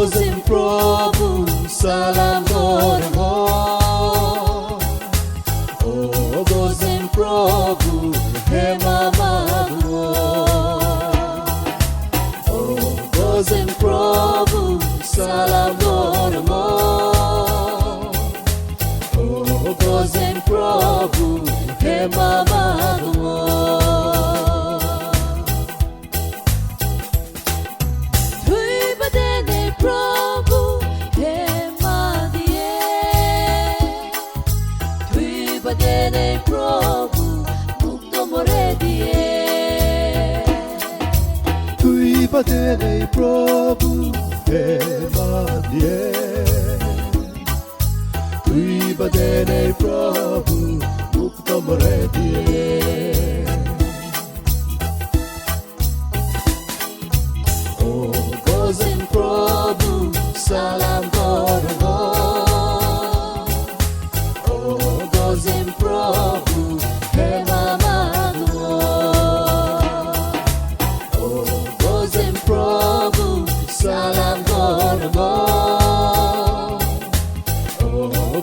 gozim Prabhu salam gormo. O gozim Prabhu hema magmo. O gozim Prabhu salam gormo. O gozim Prabhu hema magmo. Prabhu mukto more diye. Tui badene Prabhu hema diye. Tui badene Prabhu mukto more diye. O gozim Prabhu salam gormo. O gozim Prabhu hema magmo. O gozim Prabhu salam gormo. O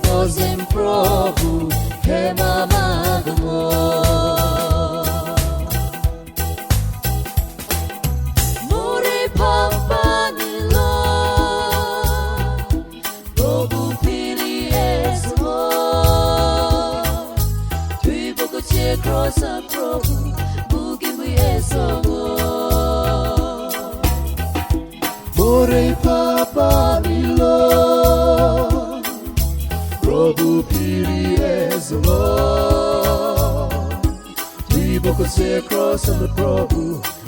gozim Prabhu hema magmo. More papa nilo Prabhu pili esmo. Tui boku che krosa Prabhu bugi mu esongo. More papa nilo Prabhu piri ezmo. Tui boku se krosa Prabhu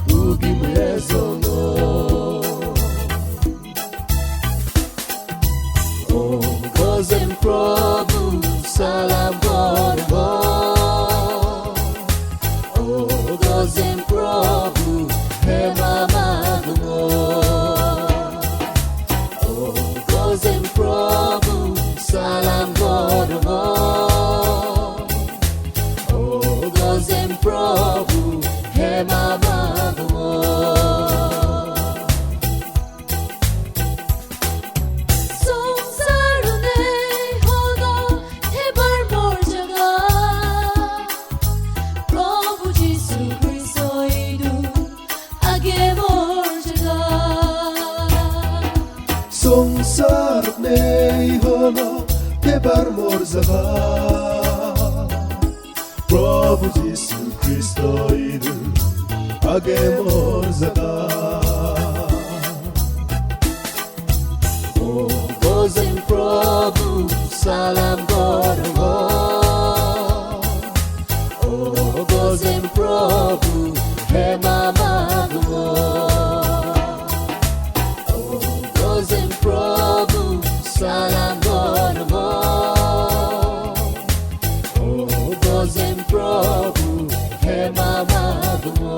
bugi mu ezongo. O gozim Prabhu salam gormo. O gozim Prabhu hema magmo. O gozim Prabhu salam gormo. O gozim Prabhu hema magmo. Sonsar nei hono tebar morzaga. Prabhu Jisu Kristo idu age morzaga. O gozim Prabhu salam gormo. O gozim Prabhu hema magmo. O gozim Prabhu salam gormo. O gozim Prabhu hema magmo.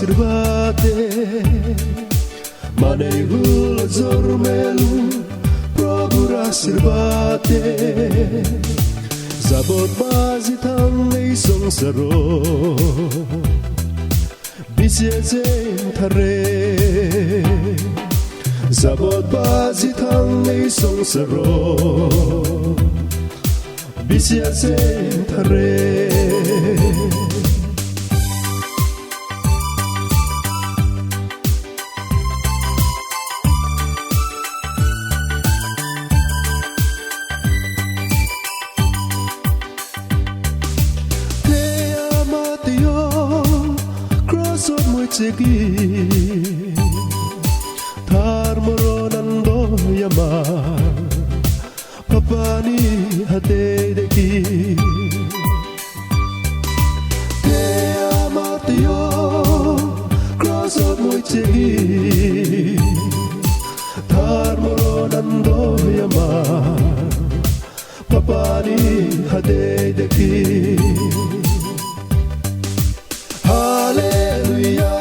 Sirbate Manei hula zormelu Prabhu sirbate Zabot bazitang nei songsaro Bisyezen thare Zabot bazitang nei songsaro Bisyezen thare Tarmoronando yama Papani hatedeki Te amatio Cross of moichegi Tarmoronando yama Papani hatedeki Hallelujah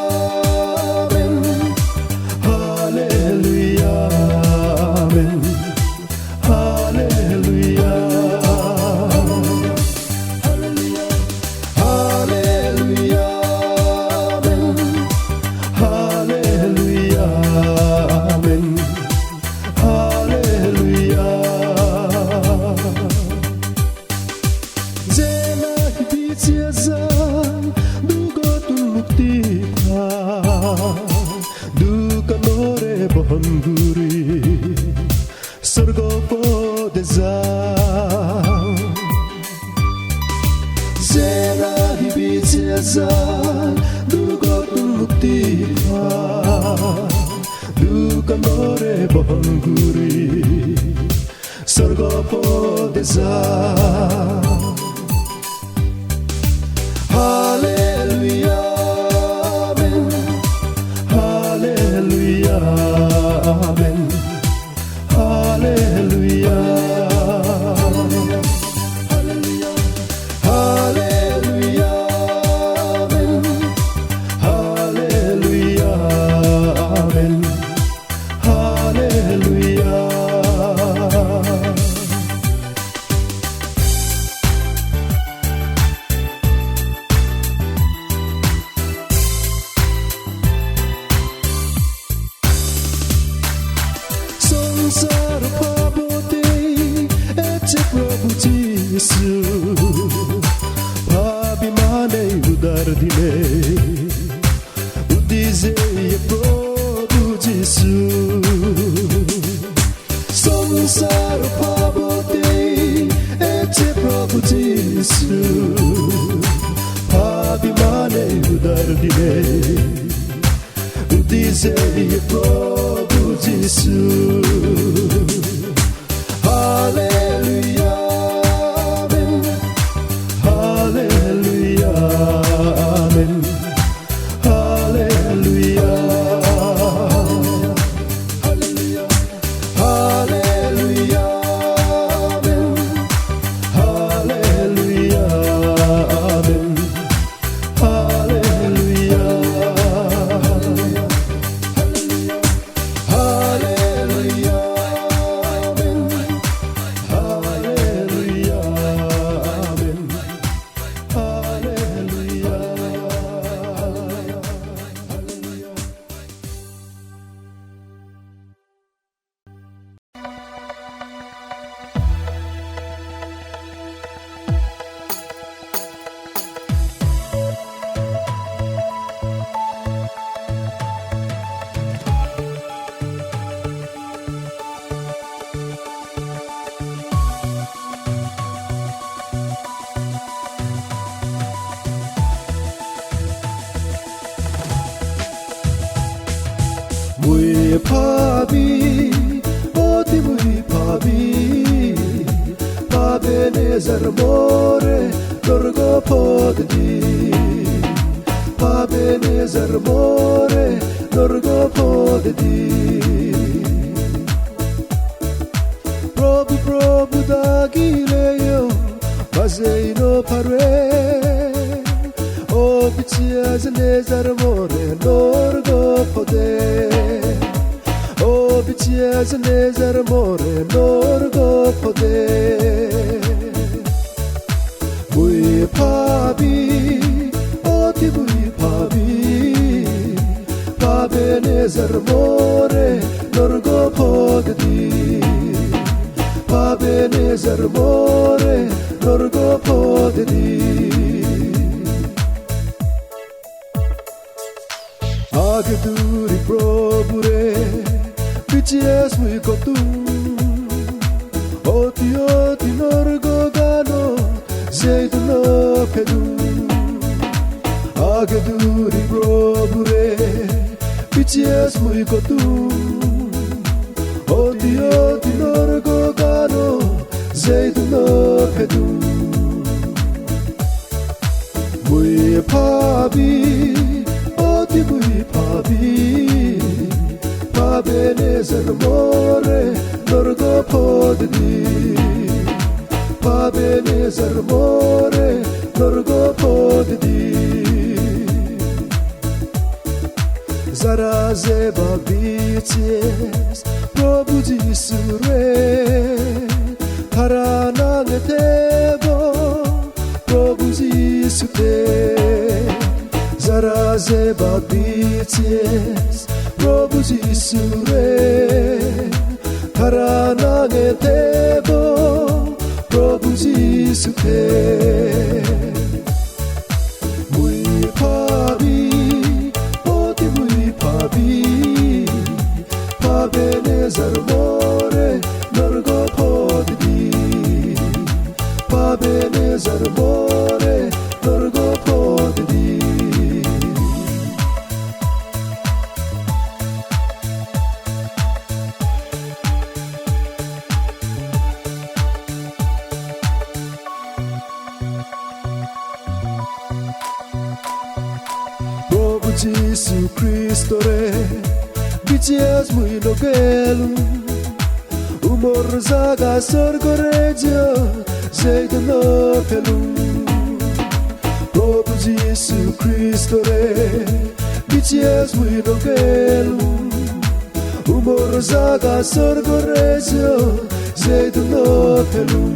Ageduri probure BTS muy kotum Odi odi norgo gano Zaidu no pedum Muy pabi Odi muy pabi Pabenezer more Norgo poddi Pabenezer more Norgo poddi Zara zeba BTS Prabhu Jisure Paranang tebo Prabhu Jisute Zara zeba BTS Prabhu Jisure Paranang tebo Prabhu Jisute Pabenezer more norgo poddi Pabenezer more norgo poddi Prabhu Jesu Christo re BTS muy nogelu Umor zaga sorgo regio Zaidu no pelum Prabhu Jesu Christo re BTS muy nogelu Umor zaga sorgo regio Zaidu no pelum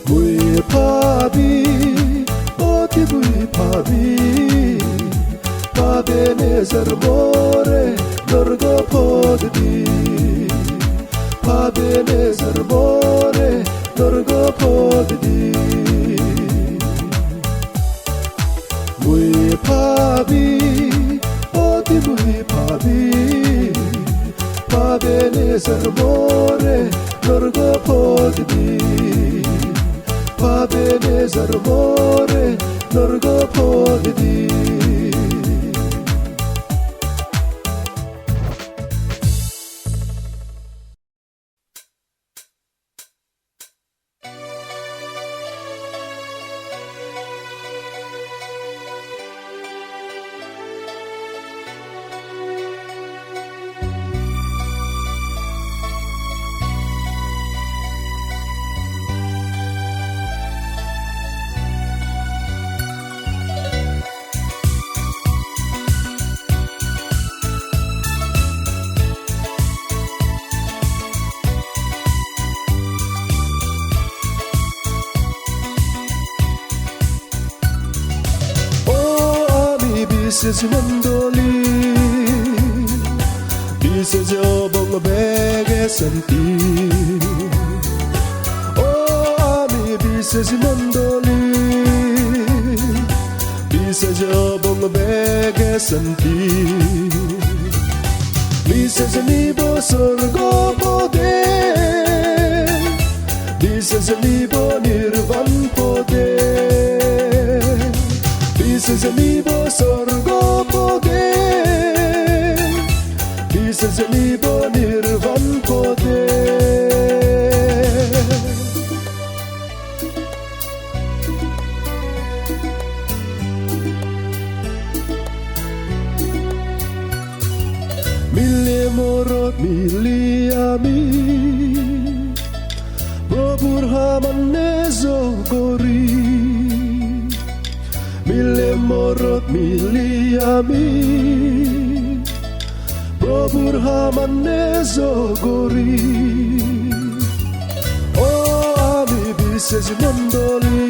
Muy pabi Oti muy pabi Pabenezer more norgo poddi Pabenezer more norgo poddi Muy pabi Oti muy pabi Pabenezer more norgo poddi Pabenezer more norgo poddi Biseji mandoli Biseji obong bege santi Oh ami biseji mandoli Biseji obong bege santi Biseji nibo sorgo pode Biseji nibo nirvan pode Biseji nibo sorgo pode Biseji nibo nirvan pode Mille morot mili ami Probur hamannezo gori Mille morot mili ami Probur hamannezo gori Oh ami biseji mandoli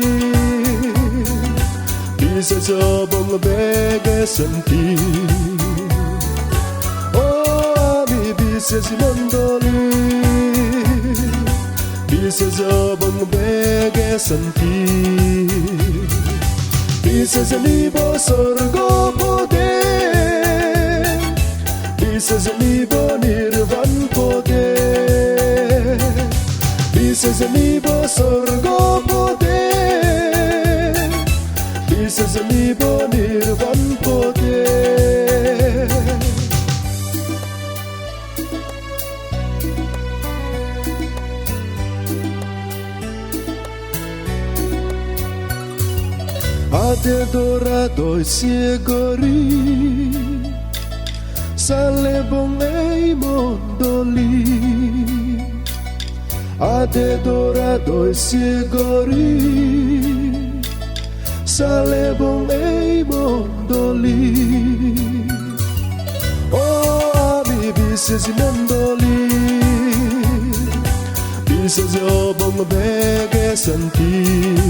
Biseji obong bege santi Biseji mandoli Biseji obong bege santi Biseji nibo sorgo pode Biseji nibo nirvan pode Biseji nibo sorgo pode Biseji nibo nirvan pode Ate dorado siegori Sale bong ei mondoli Ate dorado siegori Sale bong ei mondoli Oh ami bises mondoli Bises obong bege santi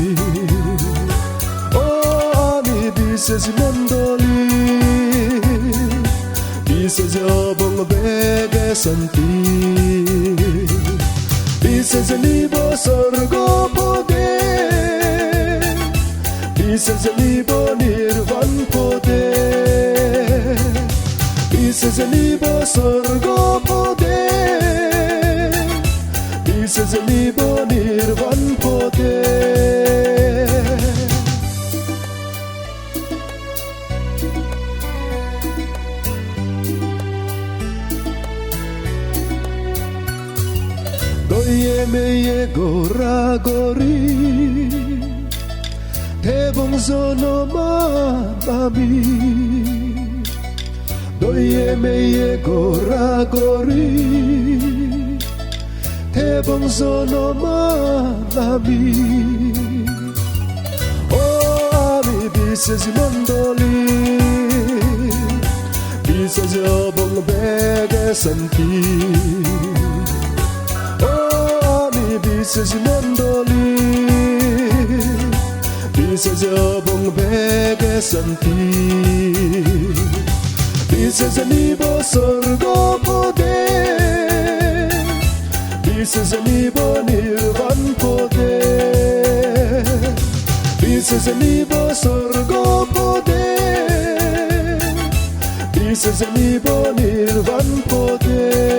Bises mondoli Bises obong bege santi Bises libo sorgo pode Bises libo nirvan pode Bises libo sorgo pode Bises libo nirvan pode Doye meye gora gori Tebong zono manami Doye meye gora gori Tebong zono manami Oh ami bises mondoli Bises obong bege santi Bises mondoli Bises obong bege santi Bises libo sorgo pode Bises libo nirvan pode Bises libo sorgo pode Bises libo nirvan pode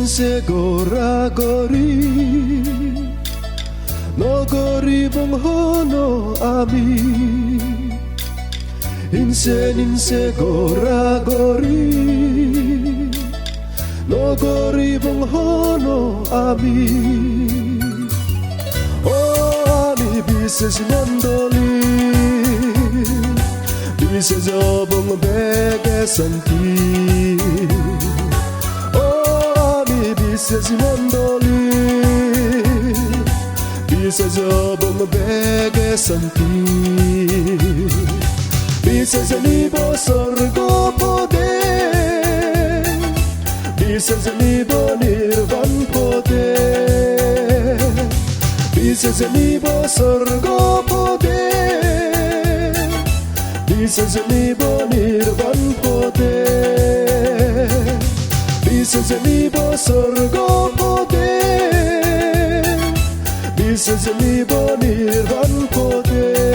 Inse gora gori No gori bong hono ami Inse gora gori No gori bong hono ami Oh ami bises mondoli Bises obong bege santi Bises mondoli Bises obong bege santi Bises libo sorgo pode Bises libo nirvan pode Bises libo sorgo pode Bises libo nirvan pode Bises libo sorgo pode Bises libo nirvan pode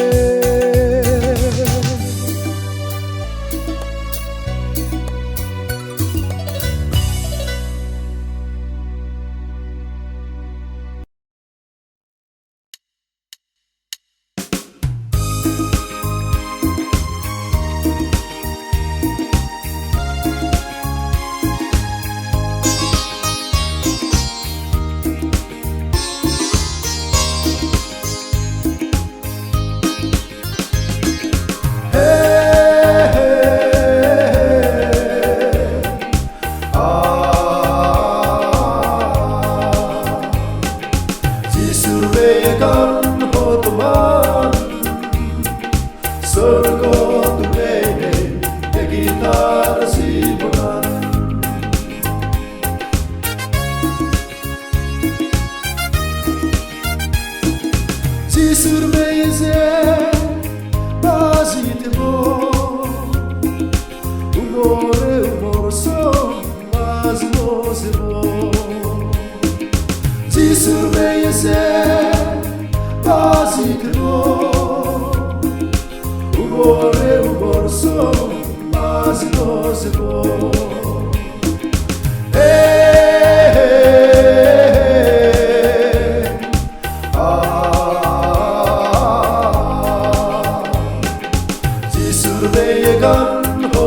Survegan ho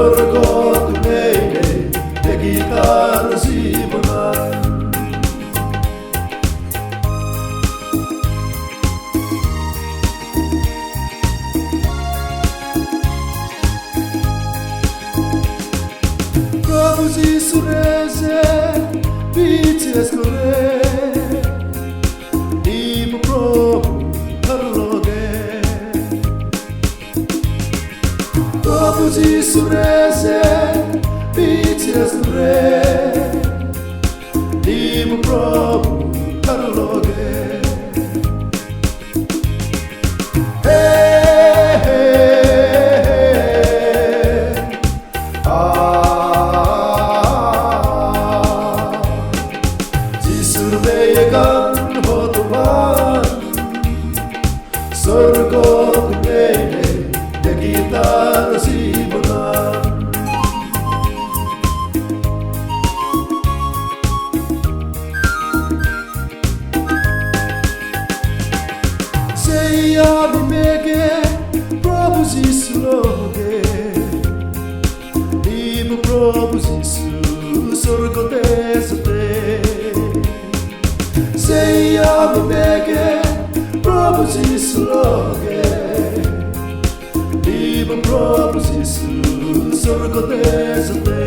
Sorgo tunene de guitarra simulan. Prabhu Jisureze BTS kore Deep Prabhu Harloge Prabhu Jisureze BTS kore Deep Prabhu Harloge Sorgo tunene de guitarra simulan. Sei ami mege Prabhu Jisu loge Dimu Prabhu Jisu sorgo desate. Sei ami mege Prabhu Jisu loge Dimu Prabhu Jisu sorgo desate.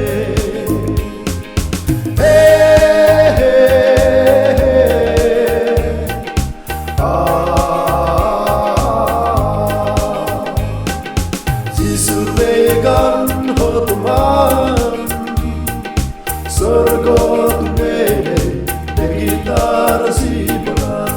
Jisu vegan hotuman sorgo tunene de guitarra simulan.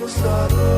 sorrow.